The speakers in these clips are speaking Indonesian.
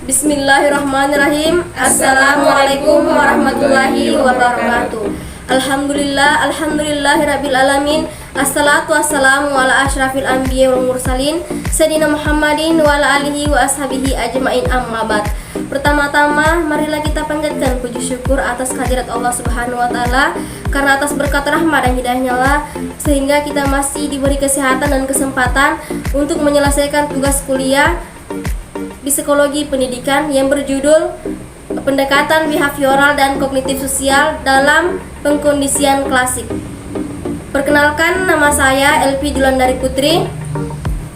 Bismillahirrahmanirrahim. Assalamualaikum warahmatullahi wabarakatuh. Alhamdulillahirabbil alamin. Assalatu wassalamu ala asyrafil anbiya wal mursalin sayyidina Muhammadin wa ala alihi wa ashabihi ajmain, amma ba'd. Pertama-tama marilah kita panjatkan puji syukur atas kehadirat Allah Subhanahu wa taala, karena atas berkat rahmat dan hidayahnya lah sehingga kita masih diberi kesehatan dan kesempatan untuk menyelesaikan tugas kuliah psikologi pendidikan yang berjudul pendekatan behavioral dan kognitif sosial dalam pengkondisian klasik. Perkenalkan, nama saya Elvi Julandari Putri.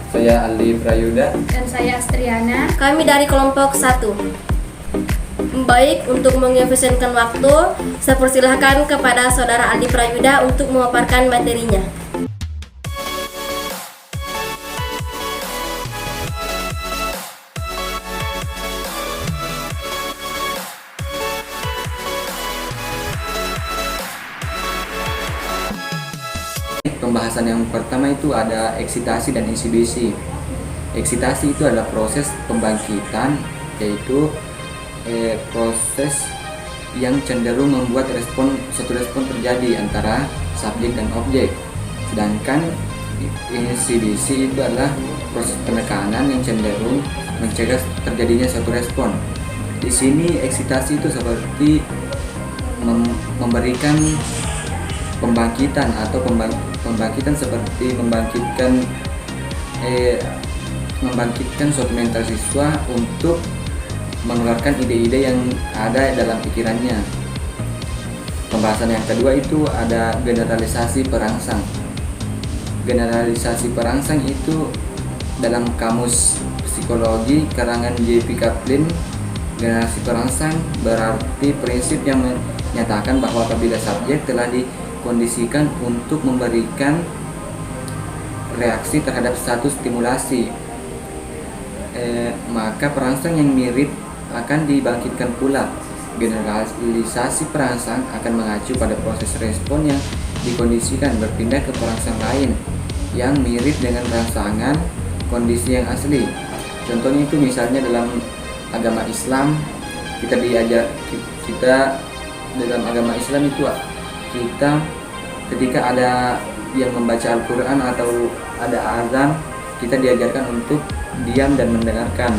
Saya Aldi Prayuda. Dan saya Astriana. Kami dari kelompok 1. Baik, untuk mengefisienkan waktu, saya persilahkan kepada saudara Aldi Prayuda untuk memaparkan materinya. Pembahasan yang pertama itu ada eksitasi dan insibisi. Eksitasi itu adalah proses pembangkitan, yaitu proses yang cenderung membuat suatu respon terjadi antara subjek dan objek. Sedangkan insibisi itu adalah proses penekanan yang cenderung mencegah terjadinya suatu respon. Di sini eksitasi itu seperti memberikan pembangkitan atau pembangkitan seperti membangkitkan suatu mental siswa untuk mengeluarkan ide-ide yang ada dalam pikirannya. Pembahasan yang kedua itu ada generalisasi perangsang. Generalisasi perangsang itu dalam kamus psikologi karangan J.P. Kaplan, generalisasi perangsang berarti prinsip yang menyatakan bahwa apabila subjek telah dikondisikan untuk memberikan reaksi terhadap satu stimulasi, maka perangsang yang mirip akan dibangkitkan pula. Generalisasi perangsang akan mengacu pada proses respon yang dikondisikan berpindah ke perangsang lain yang mirip dengan rangsangan kondisi yang asli. Contohnya itu misalnya dalam agama Islam, kita dalam agama Islam itu kita ketika ada yang membaca Al-Quran atau ada azan, kita diajarkan untuk diam dan mendengarkan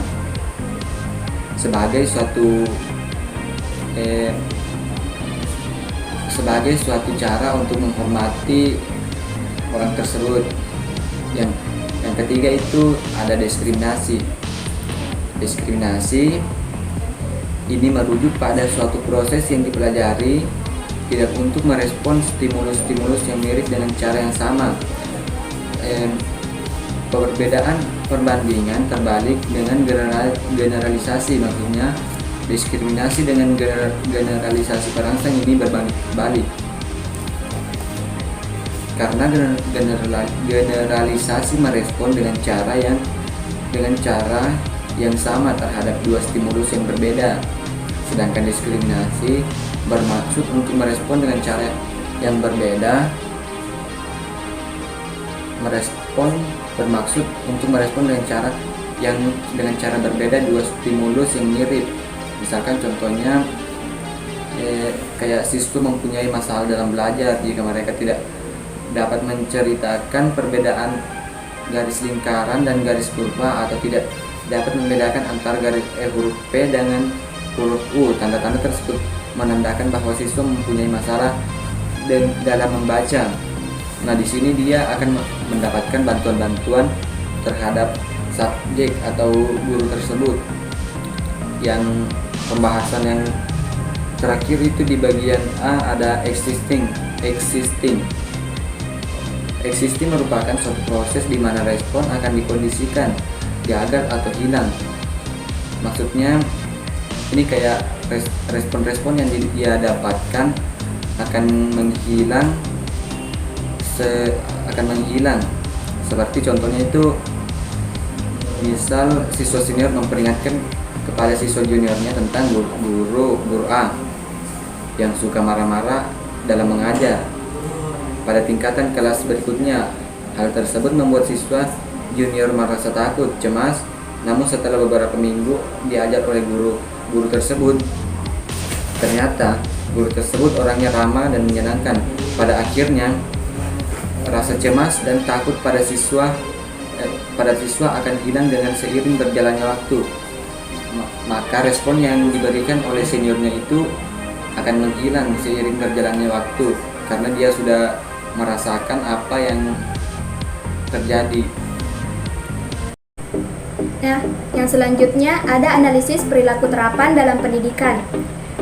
sebagai suatu cara untuk menghormati orang tersebut. Yang ketiga itu ada diskriminasi. Diskriminasi ini merujuk pada suatu proses yang dipelajari tidak untuk merespons stimulus-stimulus yang mirip dengan cara yang sama. Perbandingan terbalik dengan generalisasi, maksudnya diskriminasi dengan generalisasi perangsang ini berbalik. Karena generalisasi merespon dengan cara yang sama terhadap dua stimulus yang berbeda, sedangkan diskriminasi bermaksud untuk merespon dengan cara yang berbeda. Bermaksud untuk merespon dengan cara berbeda dua stimulus yang mirip. Misalkan contohnya kayak siswa mempunyai masalah dalam belajar jika mereka tidak dapat menceritakan perbedaan garis lingkaran dan garis kurva, atau tidak dapat membedakan antara huruf P dengan huruf U. Tanda-tanda tersebut menandakan bahwa siswa mempunyai masalah dalam membaca. Nah, di sini dia akan mendapatkan bantuan-bantuan terhadap subjek atau guru tersebut. Yang pembahasan yang terakhir itu di bagian A ada existing. Existing merupakan suatu proses di mana respon akan dikondisikan, gagal atau hilang. Maksudnya ini kayak respon-respon yang dia dapatkan akan menghilang. Seperti contohnya itu, misal siswa senior memperingatkan kepada siswa juniornya tentang guru A yang suka marah-marah dalam mengajar. Pada tingkatan kelas berikutnya, hal tersebut membuat siswa junior merasa takut, cemas, Namun setelah beberapa minggu diajar oleh guru tersebut, ternyata guru tersebut orangnya ramah dan menyenangkan. Pada akhirnya rasa cemas dan takut pada siswa akan hilang dengan seiring berjalannya waktu. Maka respon yang diberikan oleh seniornya itu akan menghilang seiring berjalannya waktu, karena dia sudah merasakan apa yang terjadi. Nah, yang selanjutnya ada analisis perilaku terapan dalam pendidikan.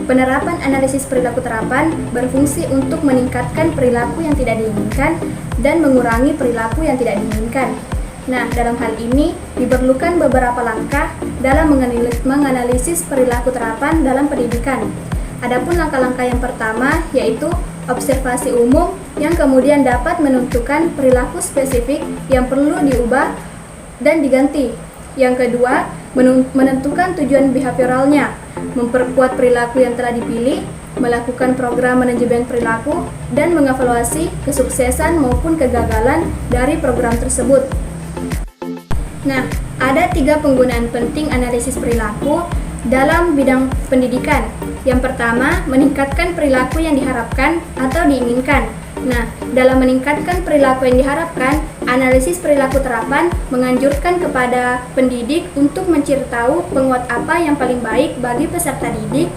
Penerapan analisis perilaku terapan berfungsi untuk meningkatkan perilaku yang tidak diinginkan dan mengurangi perilaku yang tidak diinginkan. Nah, dalam hal ini diperlukan beberapa langkah dalam menganalisis perilaku terapan dalam pendidikan. Adapun langkah-langkah yang pertama yaitu observasi umum yang kemudian dapat menentukan perilaku spesifik yang perlu diubah dan diganti. Yang kedua, menentukan tujuan behavioralnya, memperkuat perilaku yang telah dipilih, melakukan program manajemen perilaku, dan mengevaluasi kesuksesan maupun kegagalan dari program tersebut. Nah, ada 3 penggunaan penting analisis perilaku dalam bidang pendidikan. Yang pertama, meningkatkan perilaku yang diharapkan atau diinginkan. Nah, dalam meningkatkan perilaku yang diharapkan, analisis perilaku terapan menganjurkan kepada pendidik untuk mencari tahu penguat apa yang paling baik bagi peserta didik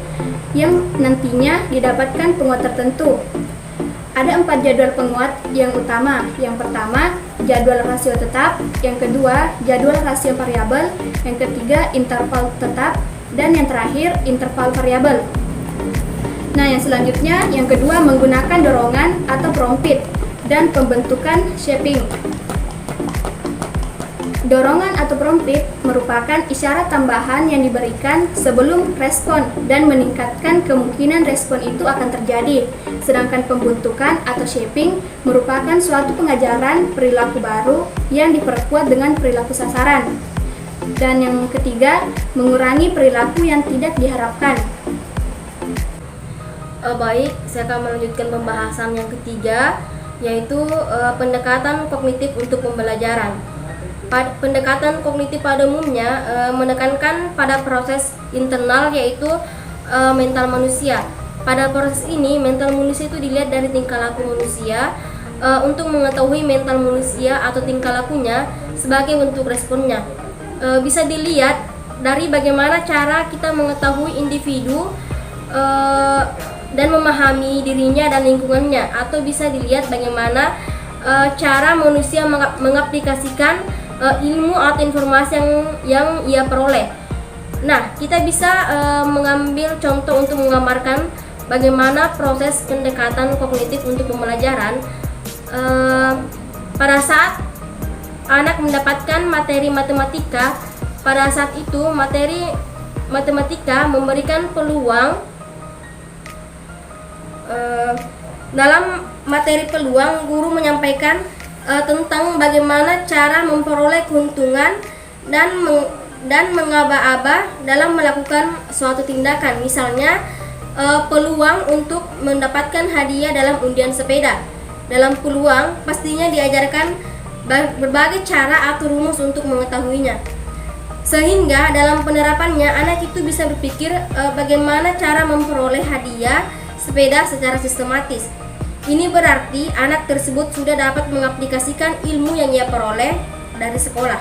yang nantinya didapatkan penguat tertentu. Ada 4 jadwal penguat yang utama. Yang pertama, jadwal rasio tetap. Yang kedua, jadwal rasio variabel. Yang ketiga, interval tetap. Dan yang terakhir, interval variabel. Nah, yang selanjutnya, yang kedua, menggunakan dorongan atau prompit dan pembentukan shaping. Dorongan atau prompit merupakan isyarat tambahan yang diberikan sebelum respon dan meningkatkan kemungkinan respon itu akan terjadi. Sedangkan pembentukan atau shaping merupakan suatu pengajaran perilaku baru yang diperkuat dengan perilaku sasaran. Dan yang ketiga, mengurangi perilaku yang tidak diharapkan. Baik, saya akan melanjutkan pembahasan yang ketiga, yaitu pendekatan kognitif untuk pembelajaran. Pendekatan kognitif pada umumnya menekankan pada proses internal, yaitu mental manusia. Pada proses ini, mental manusia itu dilihat dari tingkah laku manusia. Untuk mengetahui mental manusia atau tingkah lakunya sebagai bentuk responnya, bisa dilihat dari bagaimana cara kita mengetahui individu dan memahami dirinya dan lingkungannya, atau bisa dilihat bagaimana cara manusia mengaplikasikan ilmu atau informasi yang ia peroleh. Nah, kita bisa mengambil contoh untuk menggambarkan bagaimana proses pendekatan kognitif untuk pembelajaran. Pada saat anak mendapatkan materi matematika, pada saat itu materi matematika memberikan peluang. Dalam materi peluang, guru menyampaikan tentang bagaimana cara memperoleh keuntungan dan mengaba-aba dalam melakukan suatu tindakan. Misalnya peluang untuk mendapatkan hadiah dalam undian sepeda. Dalam peluang pastinya diajarkan berbagai cara atau rumus untuk mengetahuinya. Sehingga dalam penerapannya anak itu bisa berpikir bagaimana cara memperoleh hadiah sepeda secara sistematis. Ini berarti anak tersebut sudah dapat mengaplikasikan ilmu yang ia peroleh dari sekolah.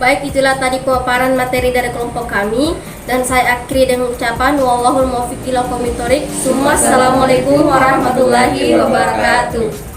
Baik, itulah tadi pemaparan materi dari kelompok kami, dan saya akhiri dengan ucapan wallahul muwaffiq ila aqwamit thoriq. Assalamualaikum warahmatullahi wabarakatuh.